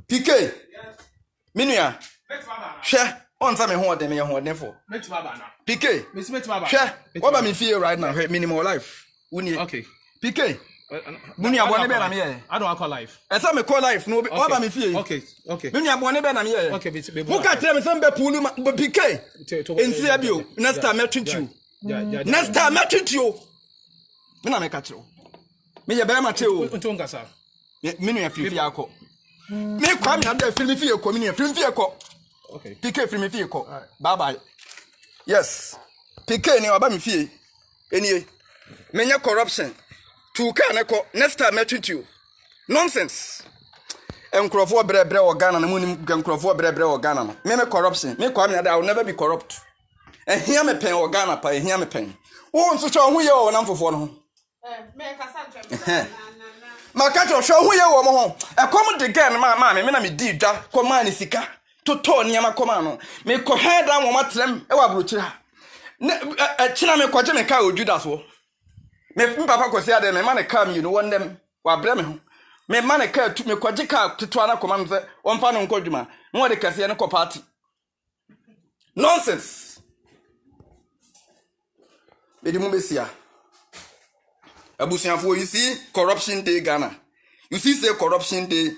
PK. Minua. Share. On time ho dem ye ho dem for. PK. Share. What about me feel right now? Minimal life. Okay. PK. Minua bone be na me here. I don't call life. Esa me call life no. What about me feel? Okay. Minua bone be na me here. Okay, who can tell me some be pool PK? Ensi abio. Next time I treat you. Next time I treat you. Me na me catch you. Me ye be ma che o. Nto ngasa. Minua fifi akọ. Me kwa me na film fi ekọ minua film fi ekọ. Okay. PK film fi ekọ. Bye bye. Yes. PK ni oba me fie. Enie. Menye corruption. To can ekọ next time I treat you. Nonsense. Enkrofo brebre o Ghana na munim enkrofo brebre o Ghana no. Me corruption. Me kwa me na I will never be corrupt. Ehia me pen o Ghana pa ehia me pen. Wo nso cho ho ye o na mfofo no ho. Me kasa ntwem. Makacho hwe ho ye wo mo ho. Ekom de gan ma me na me di dwa koma ni sika. Toto niam koma no. Me ko heda mo matrem e wa brochira. China me kwaje me ka o Judas wo. Me papa kwesi ade me ma ne ka me you know won dem wa bre me ho. Me ma ne ka tu me kwaje ka toto na koma me se won fa no nkodwuma. Mo de kase ne ko party. Nonsense. Bedi mu besia. Abusianfo, you see corruption day Ghana. You see say corruption day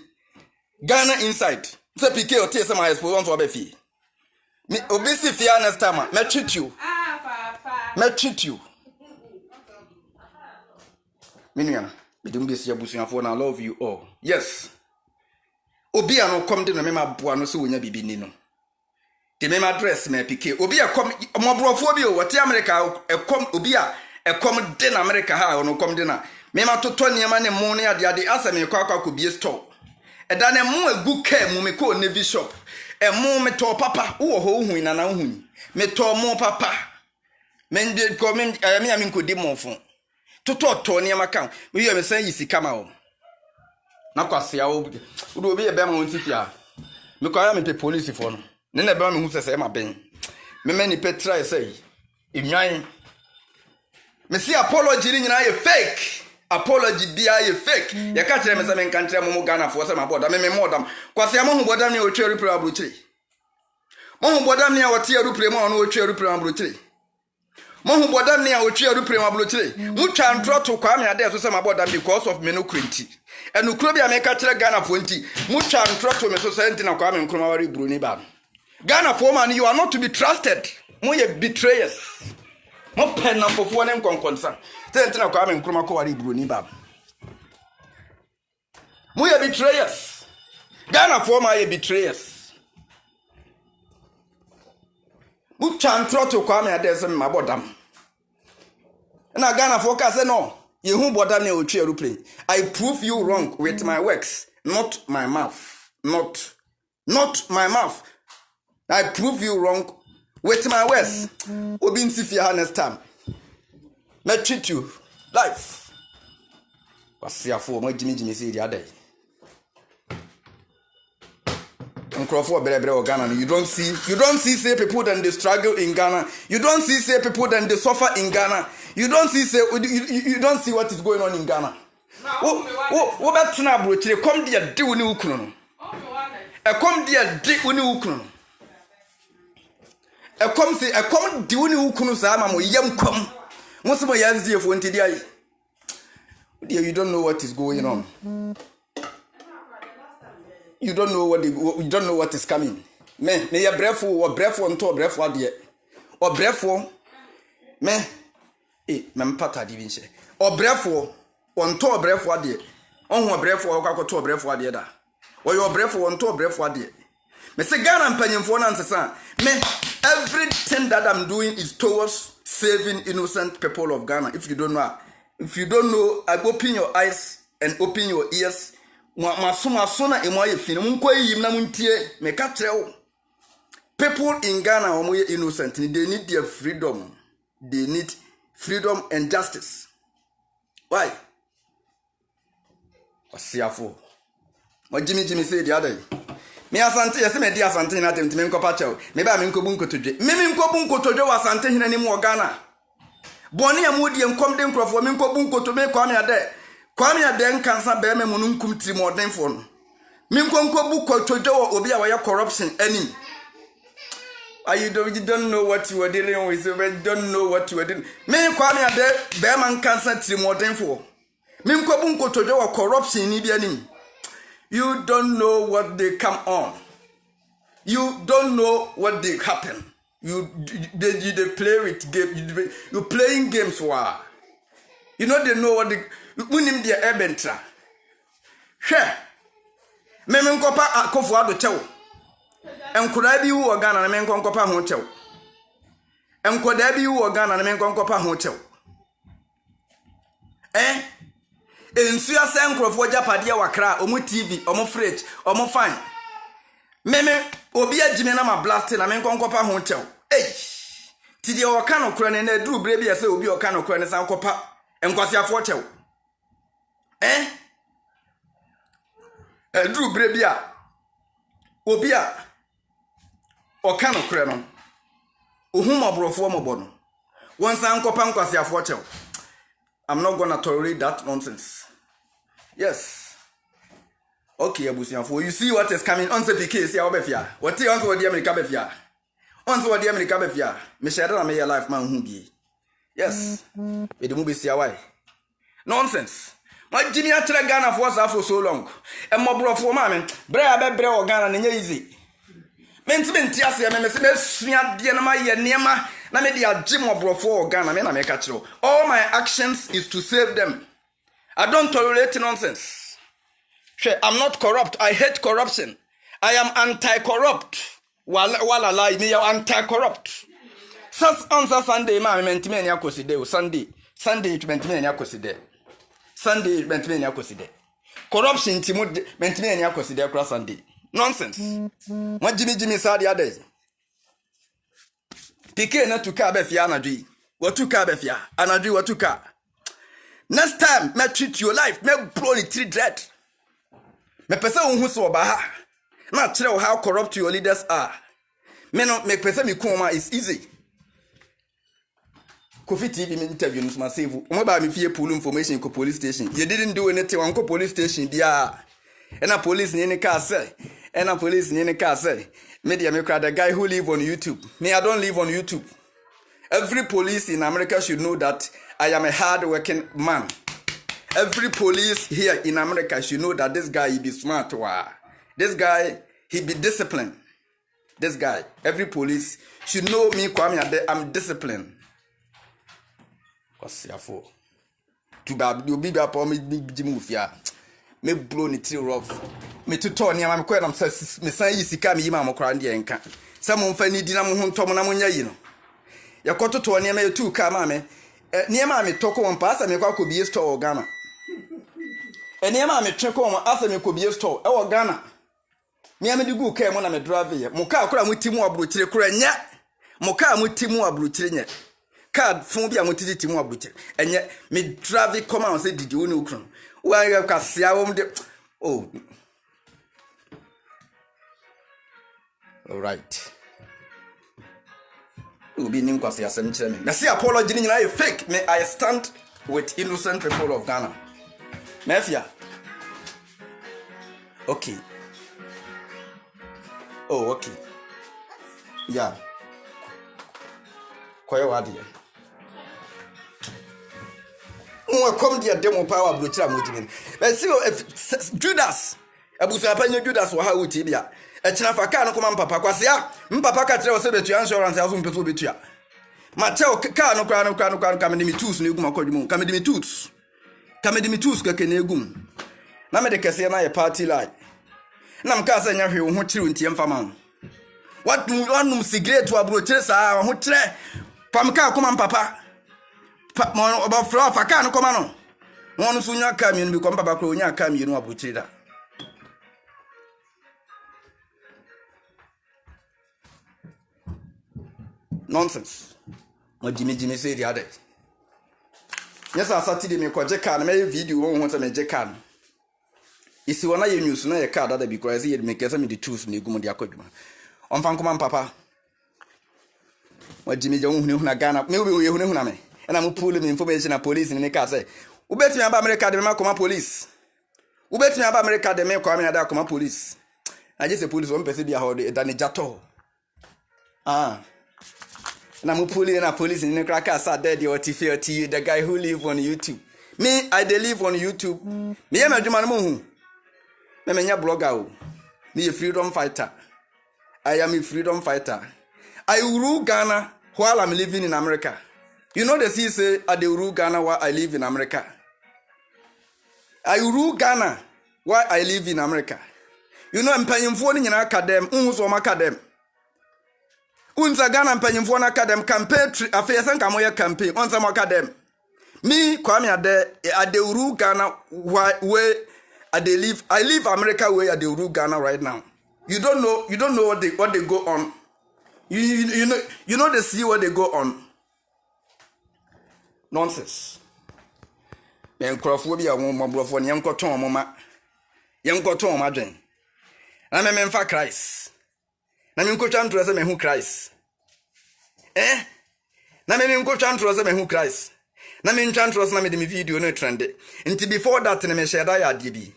Ghana inside. Say PK or say my expose on to abefi. Me obisi fear next time. Me treat you. Papa. Me treat you. Minua, me dum besi abusianfo na love you all. Yes. Obi ano come de na me maboa no so wonya bibi ni no. De me address me PK. Obi a come mobrofo bi o wote America e come obi a come din America ha no come din na me ma toto niam ne mo ne ade asa me kwa ko bie store e da ne mo agu ka mu me ko Navy shop e mo me to papa wo ho hu na na hu me to mo papa men de ko me me ko di mo fo toto to niam kan me yo me san yisika ma o na kwase ya wo do obi e be ma wonti fia me ko ya me pe police fo no ne na be ma me hu sese ma ben me ni petra e sei enwan. Me see apology ni nyina ye fake. Apology dia ye fake. Ye ka kire me se me kan kire mo Ghana fo se ma boda me modam. Kwase am hu bodam ni o twa rupre abrochire. Mo hu bodam ni a wote rupre mo no o twa rupre abrochire. Mo hu bodam ni a o twa rupre abrochire. Mu twa ntro to kwa me ade so se ma boda because of me no krenti. Enu kro bia me ka kire Ghana fo nti. Mu twa ntro to me so se nti na kwa me nkroma wari buru ni ba. Ghana fo man, you are not to be trusted. Mo ye betrayers. Mo pen na fofo ne nkonkonsa tentina kwa me nkroma ko wari broni bab mo ye betrayers. Ghana for my ye betrayers. Mo chantro to kwa me adese me mabodam na Ghana for ka say no ye hu bodam ne otwe aeroplane. I prove you wrong with my works, not my mouth. Not my mouth. I prove you wrong with my words. Obi nsifia next time. Me treat you life. Wasiafo mo jimi say the other. Nkrofo berebre o Ghana. You don't see say people then they struggle in Ghana. You don't see say people then they suffer in Ghana. You don't see say you don't see what is going on in Ghana. Wo betna brochire come there di woni ukunu no. E come there di woni ukunu no. E come di woni ukunu sa ma mo yam kom. Mo se mo yanzi efo ntidi ayi. You don't know what is going on. You don't know what is coming. Me ya brefo nto brefo ade. O brefo me me mpata di bi nche. O brefo nto brefo ade. Onhu brefo o kwakoto brefo ade da. O yo brefo nto brefo ade. Me se Ghana mpanyimfo na nsesa. Me everything that I'm doing is towards saving innocent people of Ghana. If you don't know, I open your eyes and open your ears. Masuna emoye fini munko yim na muntie me ka treo. People in Ghana are innocent. They need their freedom. They need freedom and justice. Why? Wasiafo. What Jimmy say the other day. Me asante yesi me di asante na dem me nkopa chew. Me ba me nkobu nkotodwe. Me nkobu nkotodwe wasante hina ni mu Ghana. Boni amudi enkom de nkrofo me nkobu nkoto me kwa me ade. Kwame Aden cancer be me mununkum trimorden for no. Minkonko bu kwachojo obi a waya corruption anim. You don't know what you are dealing with. You don't know what you are doing. Me Kwame Aden be man cancer trimorden for. Minko bu kwachojo corruption ni bi anim. You don't know what they come on. You don't know what they happen. They play with game. You playing games for. You know they know what they unim dia ebentra. Hwe. Me nkopa akofo ado chew. Enkoda bi wo Ghana na me nkopa ho chew. Enkoda bi wo Ghana na me nkopa ho chew. Ensu ase nkrofo japade wakra omu TV, omu fridge, omu fan. Meme obi agime na ma blast na me nkopa ho chew. Ti dia waka no kura ne na duru bre bi ase obi waka no kura ne san kopa enkwase afo chew. Duru bre bi a obi a waka no kura no ohum obrofo mobo no won san kopa enkwase afo chew. I'm not gonna tolerate that nonsense. Yes. Okay, abusianfo. You see what is coming on the PK say obefia. What you want to America befia? On to the America befia. Me share na me life man hu bi. Yes. We dey move see why. Nonsense. My Jimmy atre Ghana for so long. E mobrofo ma me. Bre abebre o Ghana na nya easy. Menti ase me se me sua de na ma ye niema na me dia Jim obrofo o Ghana me na me ka kiro. All my actions is to save them. I don't tolerate nonsense. I'm not corrupt. I hate corruption. I am anti-corrupt. Wala lie me anti-corrupt. On Sunday ma menti me nya koside Sunday menti me nya koside. Sunday menti me nya koside. Corruption ti menti me nya koside kra Sunday. Nonsense. What Jimmy said the other day. PK na tuka befia anadwi. What tuka befia? Anadwi what tuka. Next time, me treat your life, me blow the tree dread. Me pese unhu so ba ha. Na kire how corrupt your leaders are. Me no me pese me kuma is easy. Kofi TV me interview no ma save. Mo ba me fie pull information ko police station. You didn't do anything on ko police station dia. And a police ni car say. And a police ni car say. Media me cry the guy who live on YouTube. Me I don't live on YouTube. Every police in America should know that I am a hard-working man. Every police here in America should know that this guy he be smart. This guy he be disciplined. This guy, every police should know me. Kwame Ade, I'm disciplined. Cause therefore, to be upon me Jimufia. Me blow ni tree rough. Me to turn ya me kwena me san yi sika me yima mo kra ndi enka. Sa mo mfa ni di na mo ho ntom na mo nya yi no. Ya kototo ne me tu ka ma me. Ne ma me toko won pa asa me kwa ko bi store Ghana. Ne ma me tweko won asa me ko bi store e wo Ghana. Me am di gu ka mo na me drive ye. Mo ka akora mo timu abrochire kura nya. Mo ka mo timu abrochire nya. Card fun bi a mo titi mu abrochire. Enye me drive come on say didi woni ukron. Why you can see how oh, all right. You be nim kwasi asem kire me. Na say apology ni na fake. Me I stand with innocent people of Ghana. Mafia. Okay. Oh, okay. Yeah. Koyo wadi. Come there demo power blochira mojinin. But see if Judas abusu apanyo Judas wa ha wuti bia. E kina fa ka no koma mpapa kwase ya. Mpapa ka tire wo se betu insurance aso mpeso betu ya. Ma tell ka no kra ka me tools na egum akodwum. Ka me tools. Ka me tools ka ke na egum. Na me de kese na ye party line. Na mka sa nya hwe wo ho kire ntie mfa ma. What one cigarette wa brochire sa ho kire. Pamka koma mpapa. Mo about flower fa ka no koma no. Won so nya ka mi no bi ko mpapa kro nya ka mi no abrochire da. Nonsense. Mo Jimmy say the other. Yes, I Saturday me ko je car na me video won won say me je car. Isi wona ye news na ye car that because ye me kesa me the tools na egum de akodwuma. On fan koma mpapa. Mo Jimmy je won hu na Ghana. Me we hu na me. And I'm pulling information na police in the car say, ubeti me aba America de me koma police ubeti me aba America de me kwa me ada koma police aje se police on pese bia ho de dane jato na mu police ni kraka sa dead your TV the guy who live on YouTube. Me I dey live on YouTube. Me ya madwuma no hu. Me menya blogger o. Me a freedom fighter. I am a freedom fighter. I rule Ghana while I'm living in America. You know the see say I dey rule Ghana while I live in America. I rule Ghana while I live in America. You know mpanyimfo ni nyina academ, unso ma academ. Unza Ghana mpanyimfo na academ campaign afesan ka moye campaign onza mo academ. Me Kwame Ade rule Ghana where I live America where I dey rule Ghana right now. You don't know what they go on. You know they see what they go on. Nonsense. Men crofobia won mobrofo ne yankoton moma. Yankoton madwen. Na me memfa Christ. Na me nkotwa ntro se me hu Christ. Na me nkotwa ntro se me hu Christ. Na me ntwa ntro se na me de me video no trend. Nti before that ne me share da ya de bi.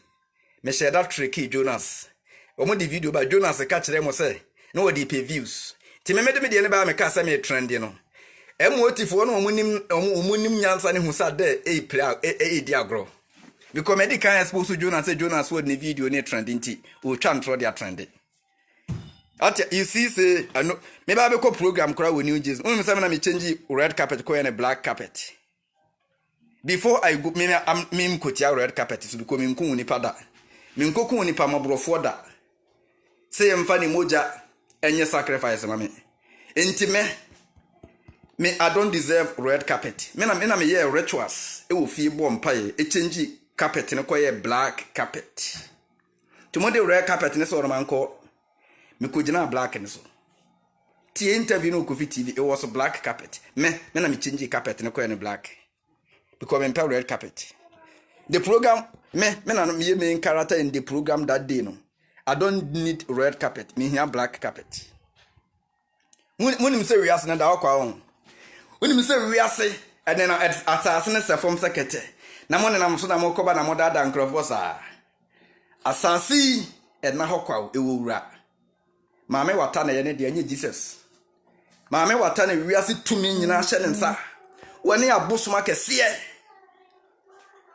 Me share that tricky Jonas. Omo di video ba Jonas ka kire mo say no wo di pay views. Ti me de me de ne ba me ka say me trend no. Emotifo no omunim nyansa ne hu sa de play di agro. Because me di kan expose Jonas say Jonas wo di video ne trend nti o twa ntro dia trend. You see say I know me ba be ko program kora wo new jeans. Unum say na me change red carpet ko and black carpet. Before I go me kotia red carpet so because me nku nipa da. Me nkoku nipa mabrofo da. Say mfa ni moja enye sacrifice ma me. Enti me I don't deserve red carpet. Me na me ye rituals. E wo fie bo mpae e change carpet ne ko ye black carpet. Tomorrow red carpet ne so romanko me ko gina black ne so. Ti interview no Kofi TV it was black carpet. Me na me change carpet ne ko ye black. Because me red carpet. The program me na me main character in the program that day no. I don't need red carpet. Me here black carpet. When say we ask na da kwa on. When say we ask and then assassin se form secretary. Na mo na so na mo koba na mo da nkrofo sa. Asasi e na hokwa e wo wura. Maame wata na ye ne de anye Jesus. Maame wata na wi ase tumi nyina hye ne nsa. Woni abosoma kese e.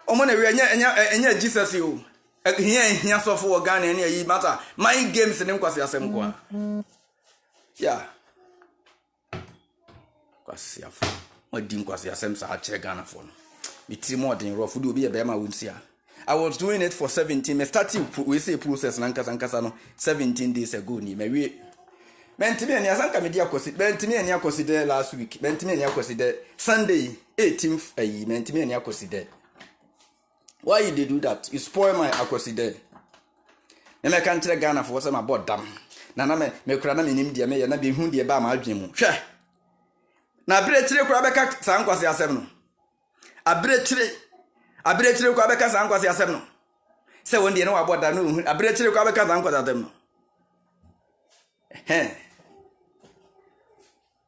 Omo na wi anya Jesus yo. Here suffer for Ghana and ye matter. My games in kwasi asem kwa. Yeah. Kwasi afo. Odi kwasi asem sa a Ghana for. Me ti more than rough do be a bema wunsia. I was doing it for 17. Me starting we say process nankasa no 17 days ago ni me we. Mentimi eni asanka me dia kosi. Mentimi eni akosi there last week. Mentimi eni akosi there Sunday 18th ayi. Mentimi eni akosi there. Why you they do that? You spoil my akoside. Me kan kire Ghana for say my board dam. Na me kura na me nim dia me ya na be hu dia ba ma adwen mu. Hwe. Na abire kire kura be ka san kwase asem no. Abire kire kura be ka san kwase asem no. Se won dia na wa board dam no hu. Abire kire kura be ka san kwase asem no.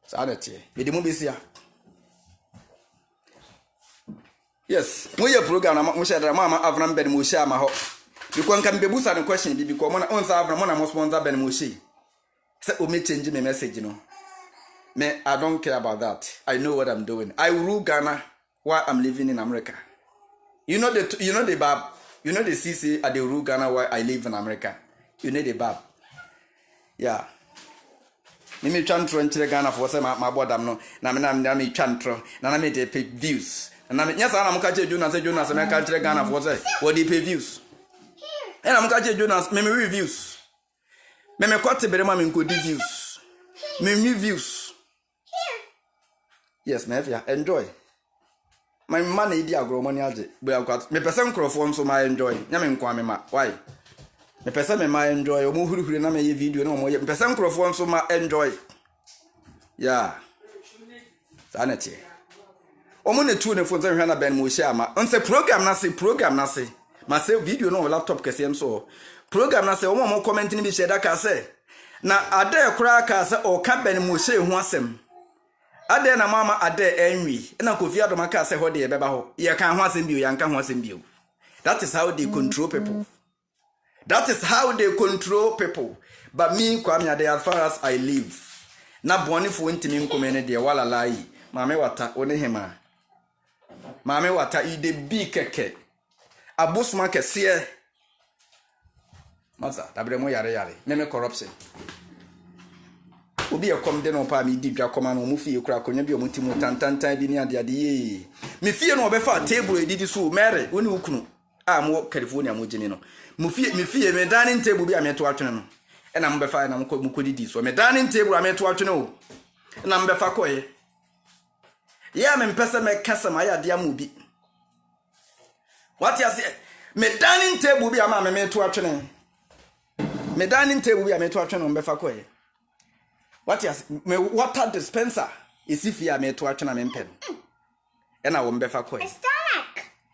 Sa na tie. Me di mu besia. Yes, we your program na mo share mama Avram Ben mo share ma ho. Because kan be busa no question bi because mo na on sa Avram mo na mo sponsor Ben mo share. Say o me change me message no. Me I don't care about that. I know what I'm doing. I rule Ghana while I'm living in America. You know the bab. You know the CC at the rule Ghana while I live in America. You know the bab. Yeah. Me chantro nchire Ghana for say my bodam no. Na me chantro. Na me dey pay views. And I mean, yes, I'm catching Jonas, and I can't Ghana for say, what do you pay views? And I'm catching Jonas, me reviews. Me quite a better mammy could views. Me reviews. Yes, me enjoy. My money, dear, grow money, but I've got me person crowform, so my enjoy. Yamin Kwame, why? Me person my enjoy, or move who na me video no more. Person crowform, so my enjoy. Yeah. Sanity. Omune tu ne fonza hwana Ben mo share ma on se program na se ma se video no laptop kese so program na se omo comment ni bi share da ka se na ade kura ka se o ka Ben mo share ho asem ade na mama ade enwi na Kofi Adom ka say ho de beba ho ye kan ho asem bio yan kan ho asem bio. That is how they control people. That is how they control people. But me Kwame Ade, as far as I live, na boni fo ntimi nkomene de wala lai mame wata one hema mame wata ide bi keke abusuma kese maza dabre mo yare meme corruption obi e kom de no pa mi di dwa koma no mu fie kura konya bi o mutimu tantantan bi ni ade ye me fie no obefa table edidi so mere woni ukunu mo California mo gini no me fie me dining table bi ameto atwene no e na mbefa na mko didi so me dining table ameto atwene o na mbefa koye ya me mpese me kasa ma ya dia mu bi what you say me dining table bi ama me to atwene me dining table bi ameto atwene no mbefa koye what you say me water dispenser isifi ya meto atwene me mpem e na wo mbefa koye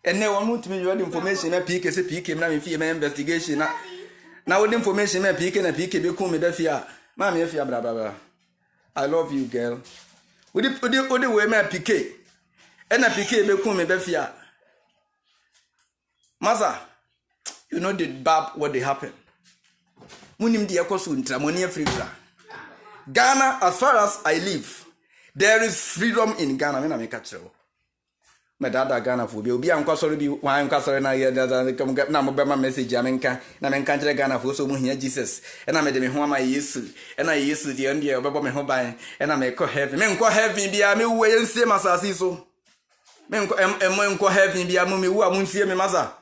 and no one want me your information na PK say PK na me fie me investigation na what information na PK be come me da fia ma me fia bra bra. I love you girl. Odi we me PK and na PK be come me da fia Maza, you know the bab what they happen munim de ekoso ntra money freedom Ghana. As far as I live, there is freedom in Ghana. Me na me catch my dada Ghana for be ankwa bi wan ankwa na ye na mo be ma message amenka na me nka kire Ghana for so mu hia Jesus e na me de me ho ama Yesu e na Yesu de ndie obebo me ho ban e na me ko heaven me nko heaven bia me wo ye nsie masasi so me nko heaven bia mo me wo amu nsie me masa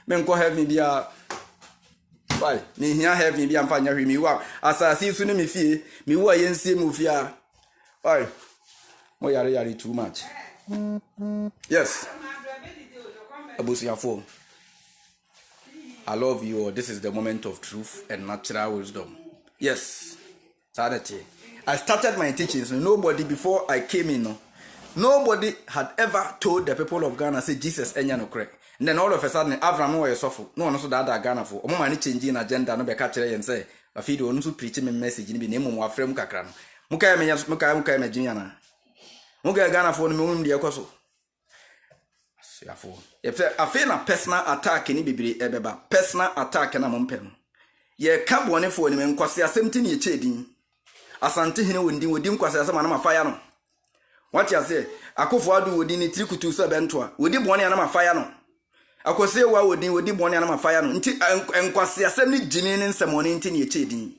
me nko heaven bia bye ni hia heaven bia mfa nya hwe me wo asasi so ne me fie me wo ye nsie mu fia bye mo yare too much. Yes. Abusiafo, I love you. This is the moment of truth and natural wisdom. Yes. Sanity. I started my teachings. Nobody before I came in, nobody had ever told the people of Ghana, say Jesus enya no correct. And then all of a sudden, Abraham was suffer. No one also that Ghana for. Omo mani changing agenda no be catch and say, I feel onu so preach me message ni bi nemu mo afrem kakra no. Muka me jinyana. Muga Ghana for no me ekoso. Siafo. If I feel na personal attack ni bibiri ebeba. Personal attack na mompem. Ye ka bone for ni menkwase asɛmti ni echedin. Asante hene wodi nkwase asɛm na mafaya no. What you say? Akofo adu wodi ni trikutu so bentoa. Wodi bone na mafaya no. Akose wa wodi bone na mafaya no. Nti nkwase asɛm ni gini ni nsɛmone nti ni echedin.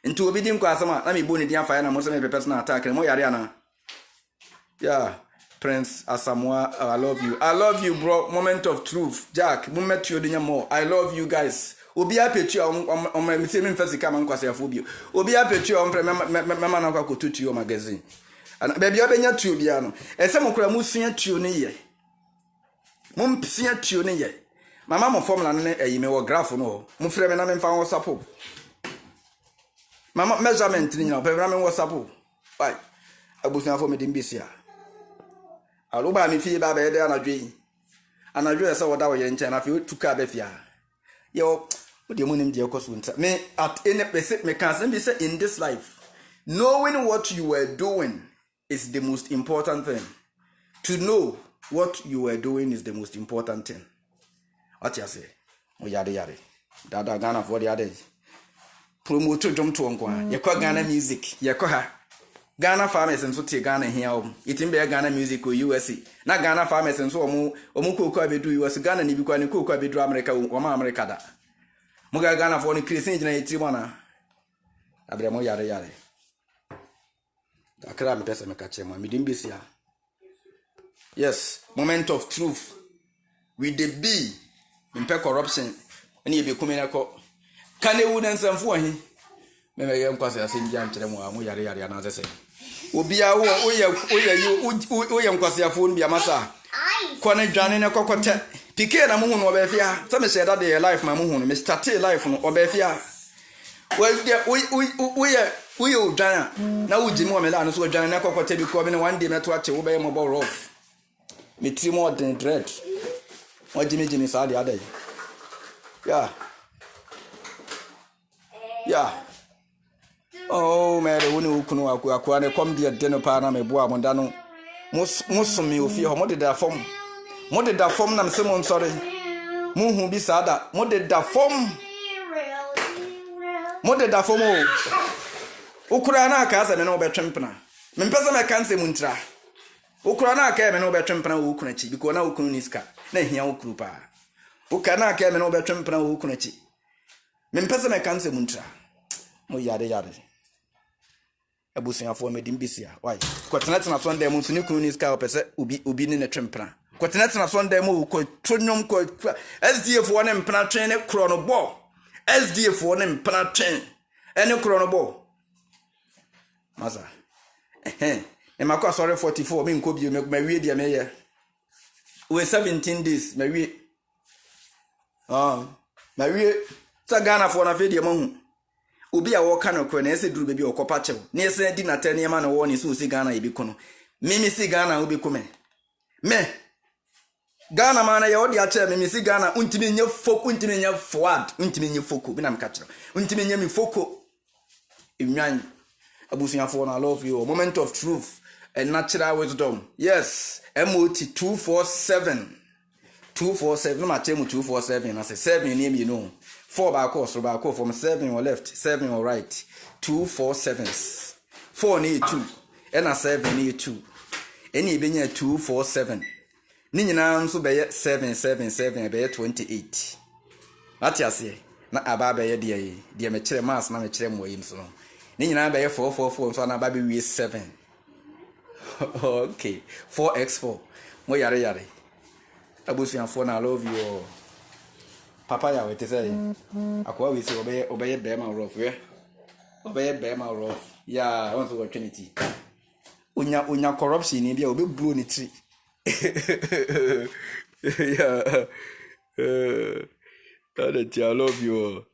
Nti obi di nkwase ma na me boni di afaya na mo se me personal attack mo yare ana. Yeah, Prince Asamoah, I love you. I love you, bro. Moment of truth. Jack, we met you more. I love you guys. Obi apetu on me say me first come and kwase afobio. Obi apetu on mama na kwa kotutu your magazine. And baby obenya tu bia no. Ese mo kura musua tu ne ye. Mo mpsia tu ne ye. Mama mo formula ne eyi me wo graph no. Mo frɛ me na me mfa WhatsApp. Mama measurement ni na pe na me WhatsApp. Bye. Abusia for me dimbisia. Aloba mi fie ba be de anadwe ese woda wo ye nche na fie tuka be fia yo wo de munim de ekoso nta me at any person me can be say in this life knowing what you were doing is the most important thing. To know what you were doing is the most important thing. What you say o yare dada Ghana for the other promote jom to nkwa ye kwa Ghana music ye kwa ha Ghana farmers and so te Ghana here. Itim be Ghana music or USA. Na Ghana farmers and so omu ko abedu US Ghana ni bi kwa ni ko abedu America o ma America da. Muga Ghana for ni Christian jina itimo na. Abre mo yare. Akra me pesa me kache mo midimbisia. Yes, moment of truth. With the B impe corruption. Ani be kumena ko. Kane wu nan sanfo ahi. Me me yem kwase asenji ankyere mo amu yare na sese obia wo oyem kwase afon bia masa kone dwane ne kokote pike na mo hu no obefia se me share that day life ma mo hu no me start life no obefia we odwana na wuji mo me la no so odwana ne kokote bi ko bi ne one day meto ache wo be mo bo rough me tri mo den dread wajimi sa de adai yeah Oh, Mary, when you can acquire come dear dinner partner, my boy, Mondano. Most of me will feel more did that form. More did that form, I'm sorry. Moon be sad. More did that form. More did that form. Ukrana casa and over Trampana. Mempesa my cancer muntra. Ukrana came and over Trampana Ukunachi, because now Ukuniska, then here Ukrupa. Ukana came and over Trampana Ukunachi. Mempesa my cancer muntra. Mo yade yade. Abusia for me dimbisia. Why? Quatinat na Sunday mo suni Ukuniska opese ubi ni Trampana. Quatinat na Sunday mo ko tronum ko SDF one empana train chrono ball. SDF one empana train. Any chrono ball. Maza. And my cost sorry 44. Me could you make my way dear mayor. We 17 days, my way. My way. Sagana for a video moon. Ubi a walk on a cronese drew baby or copacho. Near said dinner 10 year man or one is who Sigana ibicono. Mimi Sigana will be come. Me. Ghana man, I already tell me Sigana, untimina folk, untimina forward, untimina foco, when I'm catcher. Untimina me foco. Imyan. Abusia for I love you. A moment of truth and natural wisdom. Yes. MOT 247. 247. No matter 247. I say 7 name you know. 4 back from 7 or left, 7 or right. 247s. 4 near 2. And a 7 near 2. Any being 247. Nina so be 777 be 28. What you say? Na aba be dear me chere mass na me chere mo yim so. Ni nyina be 444 so na ba be 7. Okay. 4x4. Mo yare. Abusuafo na love you. Papa ya we te say. Akwa we say obeye be ma rough we. Obeye be ma rough. Yeah, I want to go Trinity. Unya corruption ni bia obe blow ni tree. Yeah. I love you.